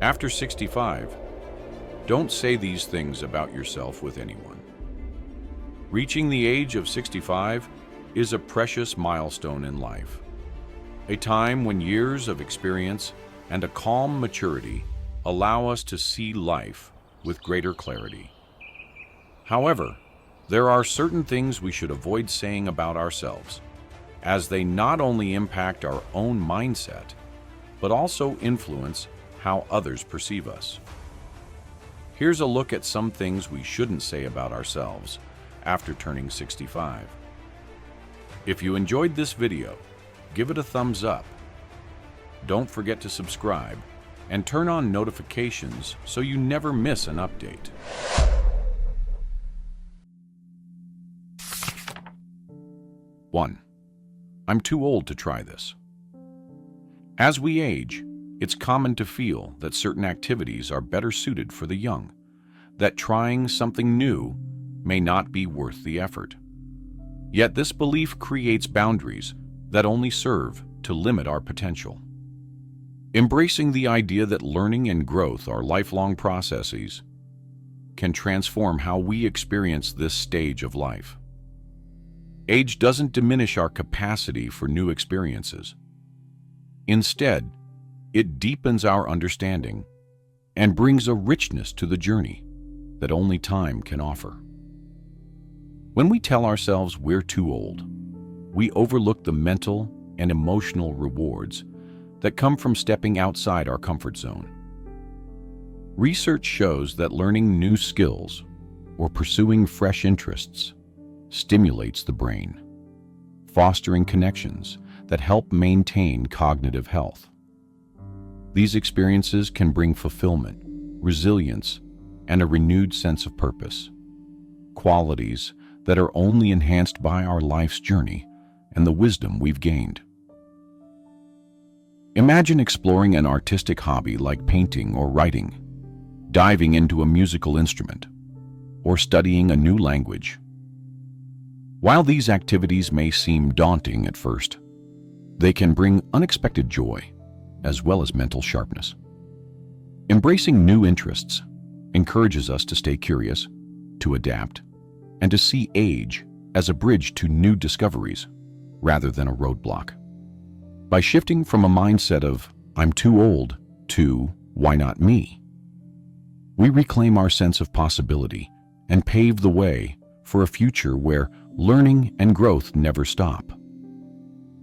After 65, don't say these things about yourself with anyone. Reaching the age of 65 is a precious milestone in life, a time when years of experience and a calm maturity allow us to see life with greater clarity. However, there are certain things we should avoid saying about ourselves, as they not only impact our own mindset, but also influence how others perceive us. Here's a look at some things we shouldn't say about ourselves after turning 65. If you enjoyed this video, give it a thumbs up. Don't forget to subscribe and turn on notifications so you never miss an update. 1. I'm too old to try this. As we age, it's common to feel that certain activities are better suited for the young, that trying something new may not be worth the effort. Yet this belief creates boundaries that only serve to limit our potential. Embracing the idea that learning and growth are lifelong processes can transform how we experience this stage of life. Age doesn't diminish our capacity for new experiences. Instead, it deepens our understanding and brings a richness to the journey that only time can offer. When we tell ourselves we're too old, we overlook the mental and emotional rewards that come from stepping outside our comfort zone. Research shows that learning new skills or pursuing fresh interests stimulates the brain, fostering connections that help maintain cognitive health. These experiences can bring fulfillment, resilience, and a renewed sense of purpose, qualities that are only enhanced by our life's journey and the wisdom we've gained. Imagine exploring an artistic hobby like painting or writing, diving into a musical instrument, or studying a new language. While these activities may seem daunting at first, they can bring unexpected joy as well as mental sharpness. Embracing new interests encourages us to stay curious, to adapt, and to see age as a bridge to new discoveries rather than a roadblock. By shifting from a mindset of "I'm too old" to "why not me?", we reclaim our sense of possibility and pave the way for a future where learning and growth never stop.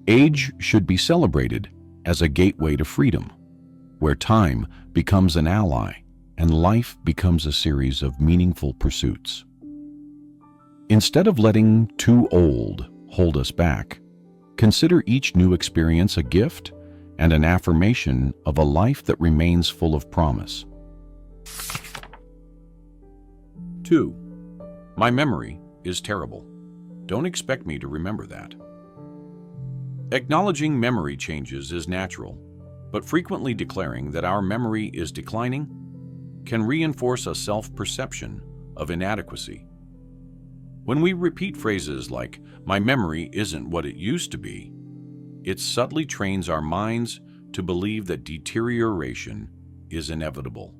Age should be celebrated as a gateway to freedom, where time becomes an ally and life becomes a series of meaningful pursuits. Instead of letting "too old" hold us back, consider each new experience a gift and an affirmation of a life that remains full of promise. 2. My memory is terrible. Don't expect me to remember that. Acknowledging memory changes is natural, but frequently declaring that our memory is declining can reinforce a self-perception of inadequacy. When we repeat phrases like, "My memory isn't what it used to be," it subtly trains our minds to believe that deterioration is inevitable.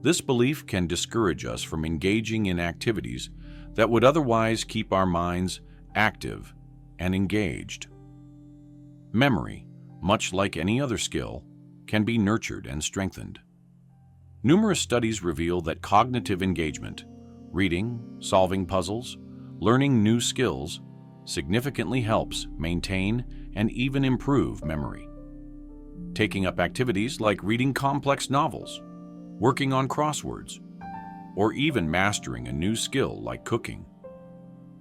This belief can discourage us from engaging in activities that would otherwise keep our minds active and engaged. Memory, much like any other skill, can be nurtured and strengthened. Numerous studies reveal that cognitive engagement, reading, solving puzzles, learning new skills, significantly helps maintain and even improve memory. Taking up activities like reading complex novels, working on crosswords, or even mastering a new skill like cooking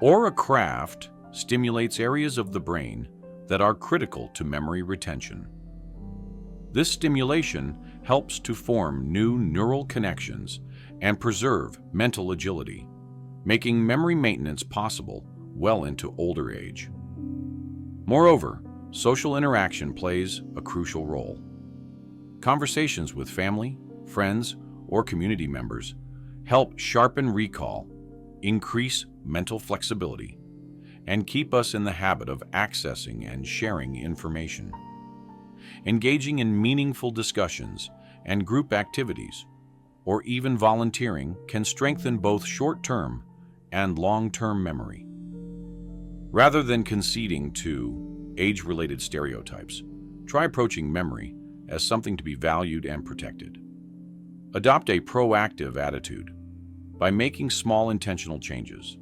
or a craft stimulates areas of the brain that are critical to memory retention. This stimulation helps to form new neural connections and preserve mental agility, making memory maintenance possible well into older age. Moreover, social interaction plays a crucial role. Conversations with family, friends, or community members help sharpen recall, increase mental flexibility, and keep us in the habit of accessing and sharing information. Engaging in meaningful discussions and group activities, or even volunteering can strengthen both short-term and long-term memory. Rather than conceding to age-related stereotypes, try approaching memory as something to be valued and protected. Adopt a proactive attitude by making small intentional changes,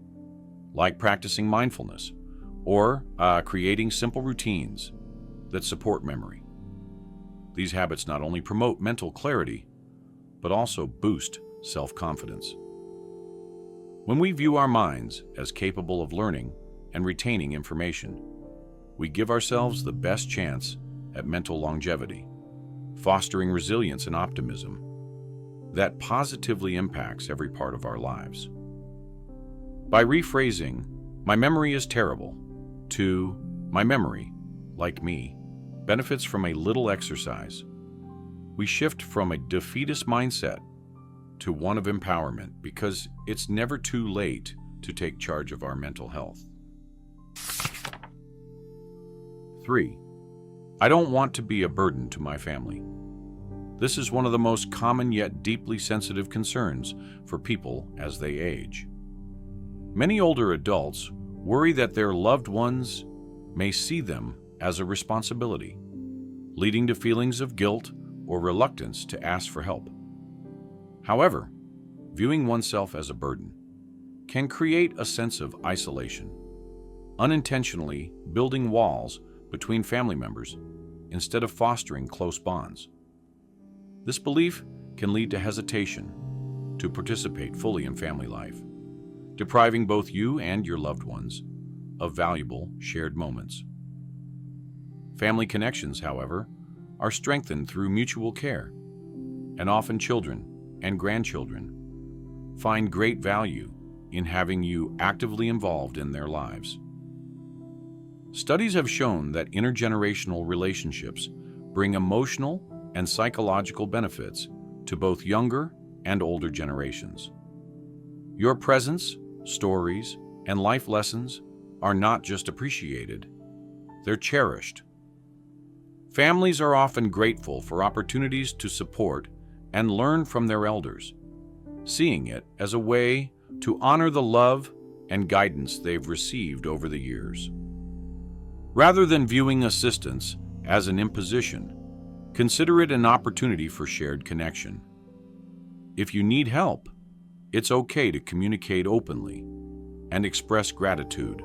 like practicing mindfulness or creating simple routines that support memory. These habits not only promote mental clarity, but also boost self-confidence. When we view our minds as capable of learning and retaining information, we give ourselves the best chance at mental longevity, fostering resilience and optimism that positively impacts every part of our lives. By rephrasing, "My memory is terrible," to "My memory, like me, benefits from a little exercise," we shift from a defeatist mindset to one of empowerment, because it's never too late to take charge of our mental health. 3. I don't want to be a burden to my family. This is one of the most common yet deeply sensitive concerns for people as they age. Many older adults worry that their loved ones may see them as a responsibility, leading to feelings of guilt or reluctance to ask for help. However, viewing oneself as a burden can create a sense of isolation, unintentionally building walls between family members instead of fostering close bonds. This belief can lead to hesitation to participate fully in family life, depriving both you and your loved ones of valuable shared moments. Family connections, however, are strengthened through mutual care, and often children and grandchildren find great value in having you actively involved in their lives. Studies have shown that intergenerational relationships bring emotional and psychological benefits to both younger and older generations. Your presence, stories, and life lessons are not just appreciated, they're cherished. Families are often grateful for opportunities to support and learn from their elders, seeing it as a way to honor the love and guidance they've received over the years. Rather than viewing assistance as an imposition, consider it an opportunity for shared connection. If you need help, it's okay to communicate openly and express gratitude.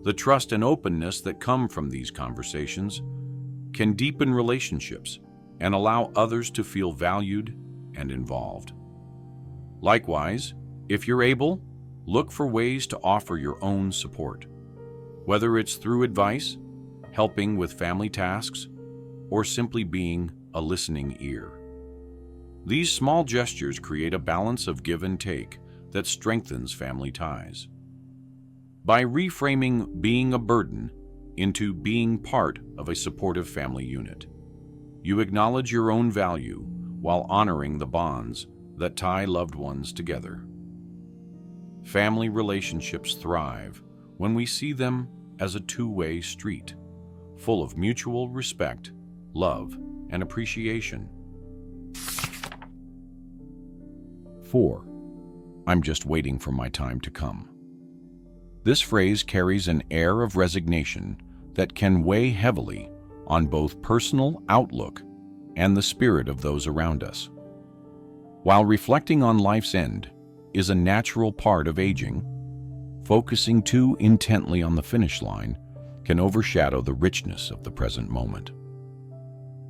The trust and openness that come from these conversations can deepen relationships and allow others to feel valued and involved. Likewise, if you're able, look for ways to offer your own support, whether it's through advice, helping with family tasks, or simply being a listening ear. These small gestures create a balance of give and take that strengthens family ties. By reframing being a burden into being part of a supportive family unit, you acknowledge your own value while honoring the bonds that tie loved ones together. Family relationships thrive when we see them as a two-way street, full of mutual respect, love, and appreciation. 4. I'm just waiting for my time to come. This phrase carries an air of resignation that can weigh heavily on both personal outlook and the spirit of those around us. While reflecting on life's end is a natural part of aging, focusing too intently on the finish line can overshadow the richness of the present moment.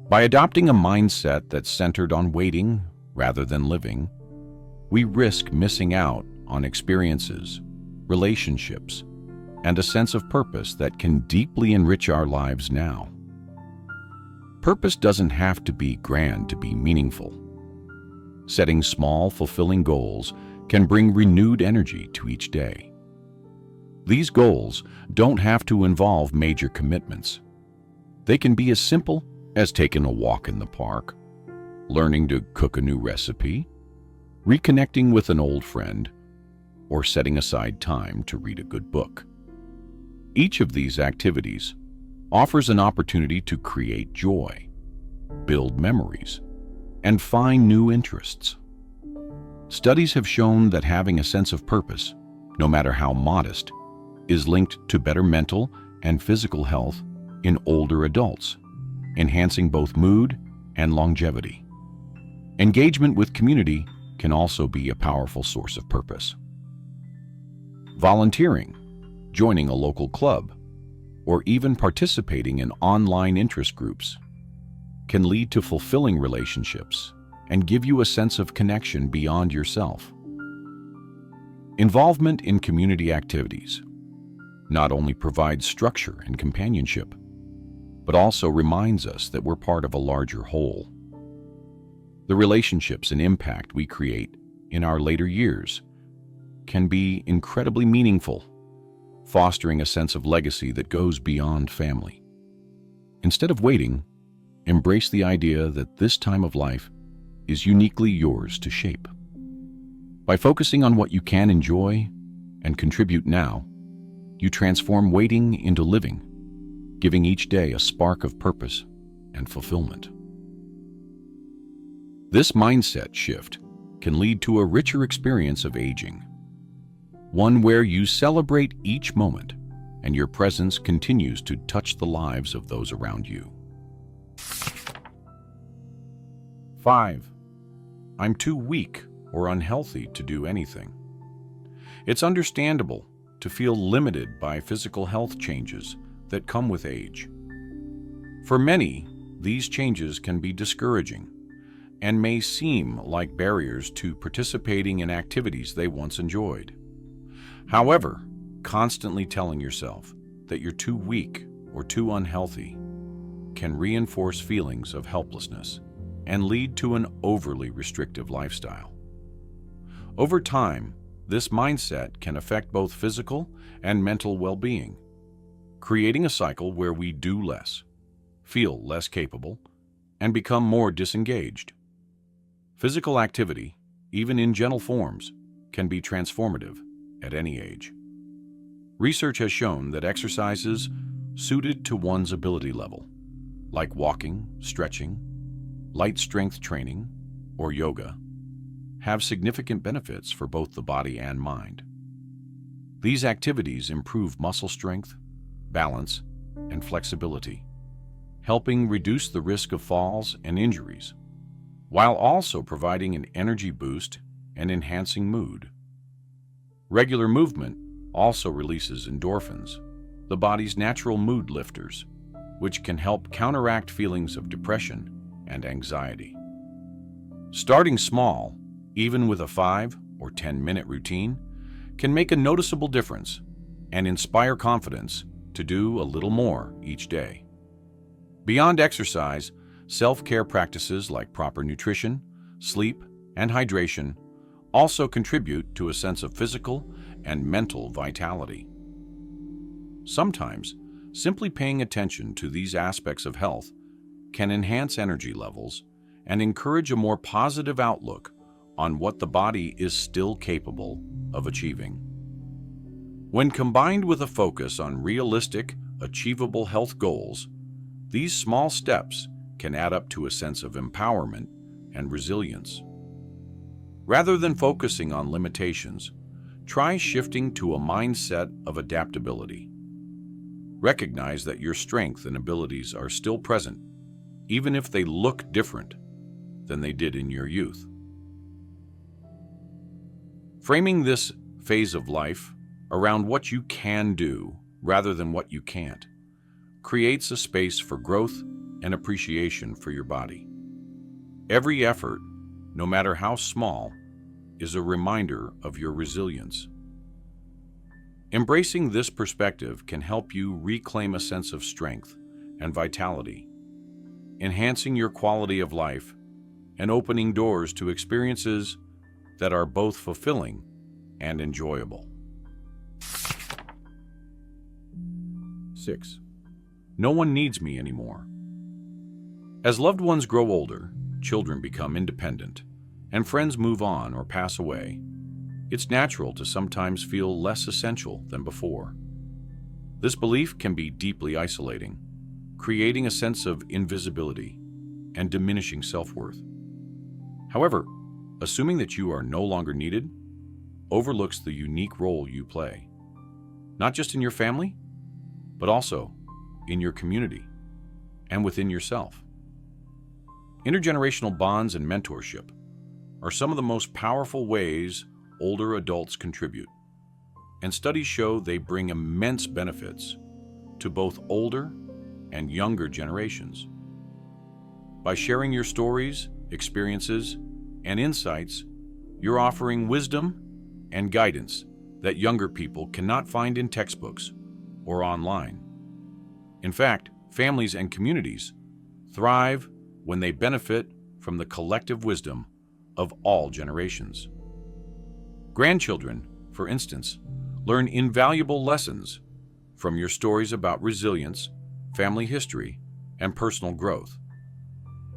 By adopting a mindset that's centered on waiting rather than living, we risk missing out on experiences, relationships, and a sense of purpose that can deeply enrich our lives now. Purpose doesn't have to be grand to be meaningful. Setting small, fulfilling goals can bring renewed energy to each day. These goals don't have to involve major commitments. They can be as simple as taking a walk in the park, learning to cook a new recipe, reconnecting with an old friend, or setting aside time to read a good book. Each of these activities offers an opportunity to create joy, build memories, and find new interests. Studies have shown that having a sense of purpose, no matter how modest, is linked to better mental and physical health in older adults, enhancing both mood and longevity. Engagement with community can also be a powerful source of purpose. Volunteering, joining a local club, or even participating in online interest groups can lead to fulfilling relationships and give you a sense of connection beyond yourself. Involvement in community activities not only provides structure and companionship, but also reminds us that we're part of a larger whole. The relationships and impact we create in our later years can be incredibly meaningful, fostering a sense of legacy that goes beyond family. Instead of waiting, embrace the idea that this time of life is uniquely yours to shape. By focusing on what you can enjoy and contribute now, you transform waiting into living, giving each day a spark of purpose and fulfillment. This mindset shift can lead to a richer experience of aging, one where you celebrate each moment and your presence continues to touch the lives of those around you. 5. I'm too weak or unhealthy to do anything. It's understandable to feel limited by physical health changes that come with age. For many, these changes can be discouraging and may seem like barriers to participating in activities they once enjoyed. However, constantly telling yourself that you're too weak or too unhealthy can reinforce feelings of helplessness and lead to an overly restrictive lifestyle. Over time, this mindset can affect both physical and mental well-being, creating a cycle where we do less, feel less capable, and become more disengaged. Physical activity, even in gentle forms, can be transformative at any age. Research has shown that exercises suited to one's ability level, like walking, stretching, light strength training, or yoga, have significant benefits for both the body and mind. These activities improve muscle strength, balance, and flexibility, helping reduce the risk of falls and injuries, while also providing an energy boost and enhancing mood. Regular movement also releases endorphins, the body's natural mood lifters, which can help counteract feelings of depression and anxiety. Starting small, even with a 5 or 10-minute routine, can make a noticeable difference and inspire confidence to do a little more each day. Beyond exercise, self-care practices like proper nutrition, sleep, and hydration also contribute to a sense of physical and mental vitality. Sometimes, simply paying attention to these aspects of health can enhance energy levels and encourage a more positive outlook on what the body is still capable of achieving. When combined with a focus on realistic, achievable health goals, these small steps can add up to a sense of empowerment and resilience. Rather than focusing on limitations, try shifting to a mindset of adaptability. Recognize that your strengths and abilities are still present, even if they look different than they did in your youth. Framing this phase of life around what you can do rather than what you can't creates a space for growth and appreciation for your body. Every effort, no matter how small, is a reminder of your resilience. Embracing this perspective can help you reclaim a sense of strength and vitality, enhancing your quality of life and opening doors to experiences that are both fulfilling and enjoyable. 6. No one needs me anymore. As loved ones grow older, children become independent, and friends move on or pass away, it's natural to sometimes feel less essential than before. This belief can be deeply isolating, creating a sense of invisibility and diminishing self-worth. However, assuming that you are no longer needed overlooks the unique role you play, not just in your family, but also in your community and within yourself. Intergenerational bonds and mentorship are some of the most powerful ways older adults contribute, and studies show they bring immense benefits to both older and younger generations. By sharing your stories, experiences, and insights, you're offering wisdom and guidance that younger people cannot find in textbooks or online. In fact, families and communities thrive when they benefit from the collective wisdom of all generations. Grandchildren, for instance, learn invaluable lessons from your stories about resilience, family history, and personal growth.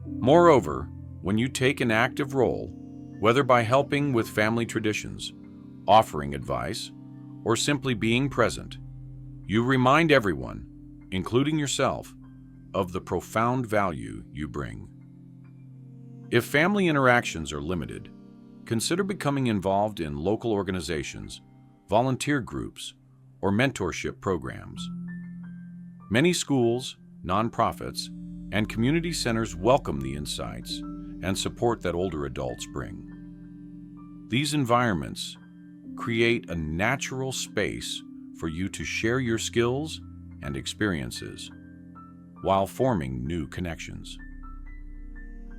Moreover, when you take an active role, whether by helping with family traditions, offering advice, or simply being present, you remind everyone, including yourself, of the profound value you bring. If family interactions are limited, consider becoming involved in local organizations, volunteer groups, or mentorship programs. Many schools, nonprofits, and community centers welcome the insights and support that older adults bring. These environments create a natural space for you to share your skills and experiences while forming new connections.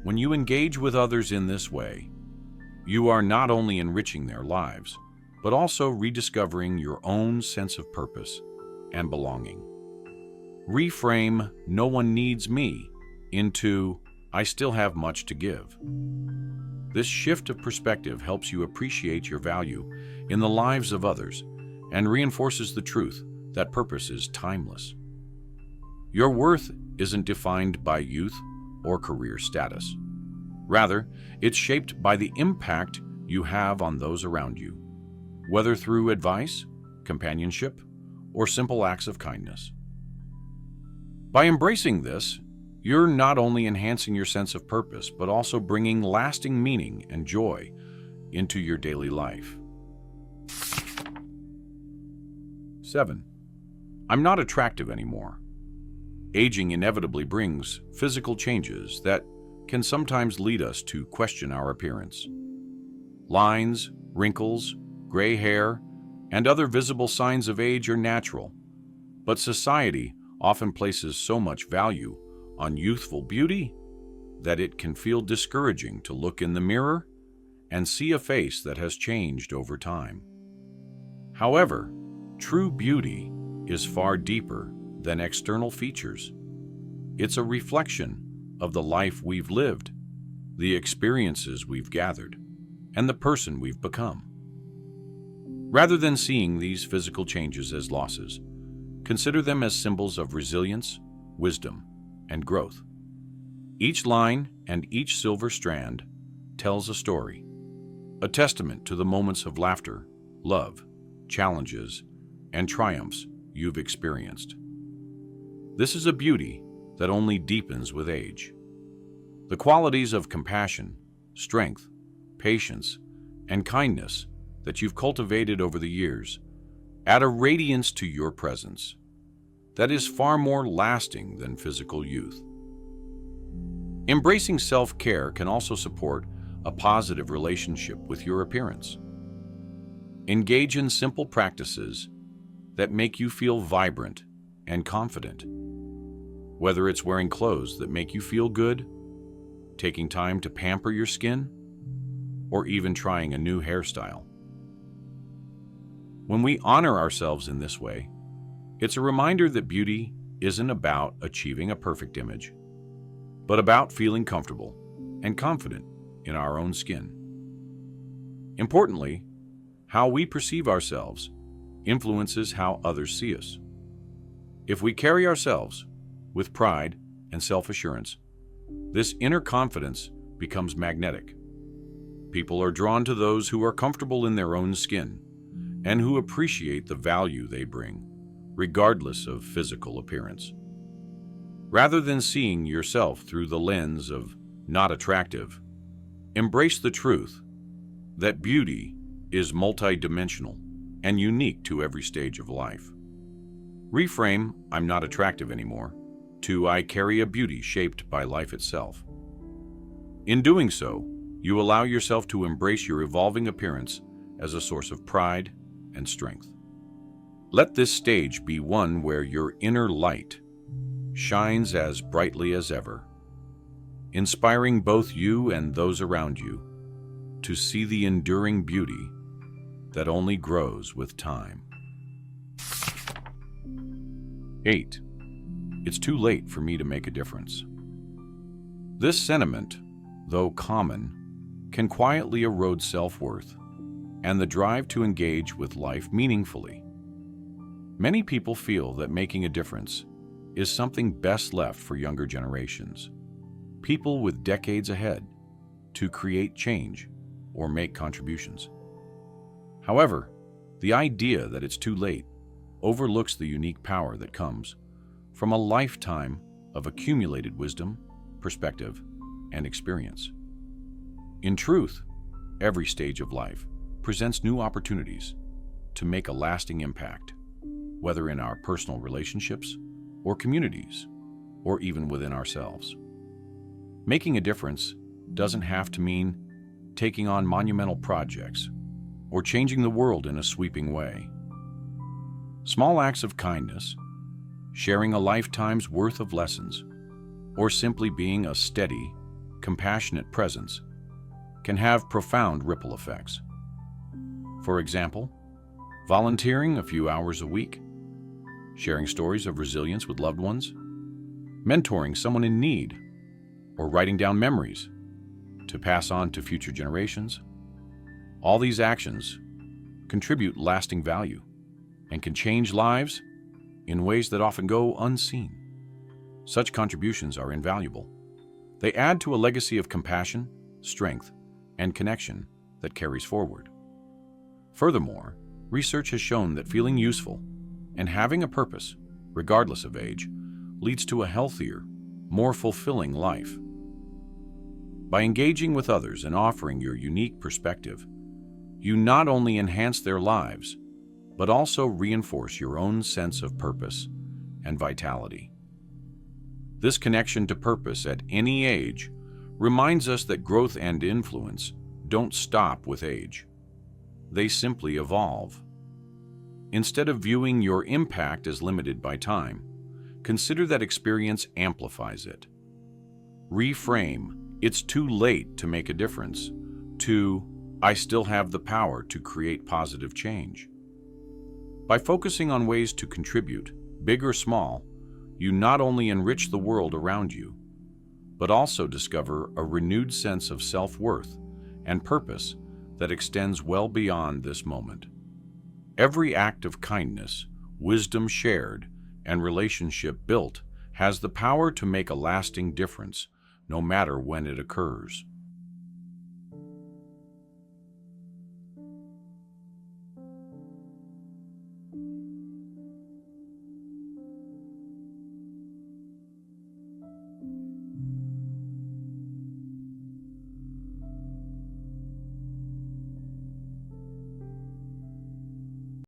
When you engage with others in this way, you are not only enriching their lives, but also rediscovering your own sense of purpose and belonging. Reframe "no one needs me" into "I still have much to give." This shift of perspective helps you appreciate your value in the lives of others and reinforces the truth that purpose is timeless. Your worth isn't defined by youth or career status. Rather, it's shaped by the impact you have on those around you, whether through advice, companionship, or simple acts of kindness. By embracing this, you're not only enhancing your sense of purpose, but also bringing lasting meaning and joy into your daily life. 7. I'm not attractive anymore. Aging inevitably brings physical changes that can sometimes lead us to question our appearance. Lines, wrinkles, gray hair, and other visible signs of age are natural, but society often places so much value on youthful beauty that it can feel discouraging to look in the mirror and see a face that has changed over time. However, true beauty is far deeper than external features. It's a reflection of the life we've lived, the experiences we've gathered, and the person we've become. Rather than seeing these physical changes as losses, consider them as symbols of resilience, wisdom, and growth. Each line and each silver strand tells a story, a testament to the moments of laughter, love, challenges, and triumphs you've experienced. This is a beauty that only deepens with age. The qualities of compassion, strength, patience, and kindness that you've cultivated over the years add a radiance to your presence that is far more lasting than physical youth. Embracing self-care can also support a positive relationship with your appearance. Engage in simple practices that make you feel vibrant and confident. Whether it's wearing clothes that make you feel good, taking time to pamper your skin, or even trying a new hairstyle. When we honor ourselves in this way, it's a reminder that beauty isn't about achieving a perfect image, but about feeling comfortable and confident in our own skin. Importantly, how we perceive ourselves influences how others see us. If we carry ourselves with pride and self-assurance, this inner confidence becomes magnetic. People are drawn to those who are comfortable in their own skin and who appreciate the value they bring, regardless of physical appearance. Rather than seeing yourself through the lens of not attractive, Embrace the truth that beauty is multidimensional and unique to every stage of life. Reframe "I'm not attractive anymore" to "I carry a beauty shaped by life itself." In doing so, you allow yourself to embrace your evolving appearance as a source of pride and strength. Let this stage be one where your inner light shines as brightly as ever, inspiring both you and those around you to see the enduring beauty that only grows with time. 8. It's too late for me to make a difference. This sentiment, though common, can quietly erode self-worth and the drive to engage with life meaningfully. Many people feel that making a difference is something best left for younger generations, people with decades ahead, to create change or make contributions. However, the idea that it's too late overlooks the unique power that comes from a lifetime of accumulated wisdom, perspective, and experience. In truth, every stage of life presents new opportunities to make a lasting impact, whether in our personal relationships or communities, or even within ourselves. Making a difference doesn't have to mean taking on monumental projects or changing the world in a sweeping way. Small acts of kindness, sharing a lifetime's worth of lessons, or simply being a steady, compassionate presence can have profound ripple effects. For example, volunteering a few hours a week, sharing stories of resilience with loved ones, mentoring someone in need, or writing down memories to pass on to future generations. All these actions contribute lasting value and can change lives in ways that often go unseen. Such contributions are invaluable. They add to a legacy of compassion, strength, and connection that carries forward. Furthermore, research has shown that feeling useful and having a purpose, regardless of age, leads to a healthier, more fulfilling life. By engaging with others and offering your unique perspective, you not only enhance their lives, but also reinforce your own sense of purpose and vitality. This connection to purpose at any age reminds us that growth and influence don't stop with age. They simply evolve. Instead of viewing your impact as limited by time, consider that experience amplifies it. Reframe "it's too late to make a difference" to "I still have the power to create positive change." By focusing on ways to contribute, big or small, you not only enrich the world around you, but also discover a renewed sense of self-worth and purpose that extends well beyond this moment. Every act of kindness, wisdom shared, and relationship built has the power to make a lasting difference, no matter when it occurs.